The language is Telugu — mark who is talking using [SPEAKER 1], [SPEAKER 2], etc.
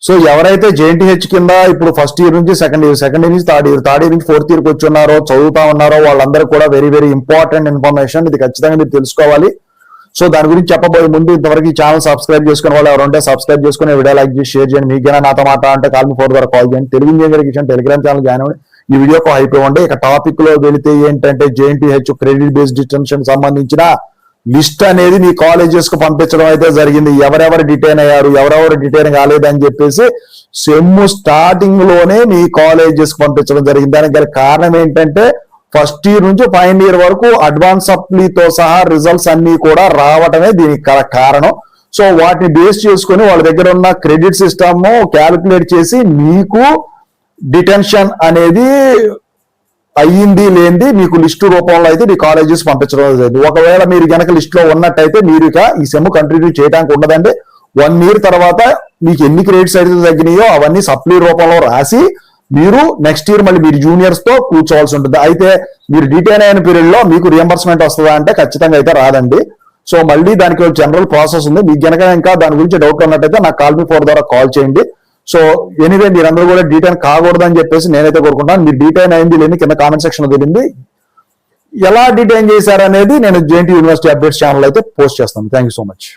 [SPEAKER 1] సో ఎవరైతే JNTH కింద ఇప్పుడు ఫస్ట్ ఇయర్ నుంచి సెకండ్ ఇయర్ నుంచి థర్డ్ ఇయర్ నుంచి ఫోర్త్ ఇయర్కి వచ్చి ఉన్నారో, చదువుతా ఉన్నారో, వాళ్ళందరూ కూడా వెరీ వెరీ ఇంపార్టెంట్ ఇన్ఫర్మేషన్. ఇది ఖచ్చితంగా మీరు తెలుసుకోవాలి. సో దాని గురించి చెప్పబోయే ముందు ఇంతవరకు ఈ ఛానల్ సబ్స్క్రైబ్ చేసుకునే వాళ్ళు ఎవరుంటే సబ్స్క్రైబ్ చేసుకుని వీడియో లైక్ చేసి షేర్ చేయండి. మీకైనా నాతో మాట్లాడాలంటే కాల్ మీ 4 ద్వారా కాల్ చేయండి. Telugu engineering Telegram channel join అవ్వండి. ఈ వీడియోకి హైప్ ఇవ్వండి. ఇక టాపిక్ లో వెళితే ఏంటంటే JNTH క్రెడిట్ బేస్డ్ డిటెన్షన్ సంబంధించిన లిస్ట్ అనేది మీ కాలేజెస్ కు పంపించడం అయితే జరిగింది. ఎవరెవరు డిటైన్ అయ్యారు, ఎవరెవరు డిటైన్ కాలేదని చెప్పేసి సెమ్ స్టార్టింగ్ లోనే మీ కాలేజెస్ కు పంపించడం జరిగింది. దానికి గల కారణం ఏంటంటే ఫస్ట్ ఇయర్ నుంచి ఫైనల్ ఇయర్ వరకు అడ్వాన్స్ సప్లీతో సహా రిజల్ట్స్ అన్ని కూడా రావటమే దీనికి కారణం. సో వాటిని బేస్ చేసుకుని వాళ్ళ దగ్గర ఉన్న క్రెడిట్ సిస్టమ్ క్యాలిక్యులేట్ చేసి మీకు డిటెన్షన్ అనేది అయ్యింది లేనిది మీకు లిస్టు రూపంలో అయితే మీ కాలేజెస్ పంపించడం జరిగింది. ఒకవేళ మీరు కనుక లిస్ట్ లో ఉన్నట్టయితే మీరు ఇక ఈ సెమ్ కంటిన్యూ చేయడానికి ఉండదండి. 1 ఇయర్ తర్వాత మీకు ఎన్ని క్రెడిట్స్ అయితే తగ్గినాయో అవన్నీ సప్లీ రూపంలో రాసి మీరు నెక్స్ట్ ఇయర్ మళ్ళీ మీరు జూనియర్స్ తో కూర్చోవాల్సి ఉంటుంది. అయితే మీరు డిటైన్ అయిన పీరియడ్ లో మీకు రియంబర్స్మెంట్ వస్తుందా అంటే ఖచ్చితంగా అయితే రాదండి. సో మళ్ళీ దానికి జనరల్ ప్రాసెస్ ఉంది. మీకు కనుక ఇంకా దాని గురించి డౌట్ ఉన్నట్టయితే నాకు కాల్ మీ 4 ద్వారా కాల్ చేయండి. సో ఎనీవే మీరందరూ కూడా డీటైన్ కాకూడదని చెప్పేసి నేనైతే కోరుకుంటాను. మీరు డీటైన్ అయింది లేని కింద కామెంట్ సెక్షన్ లో తెలియంది. ఎలా డీటైన్ చేశారనేది నేను JNT యూనివర్సిటీ అప్డేట్స్ ఛానల్ అయితే పోస్ట్ చేస్తాను. Thank you so much.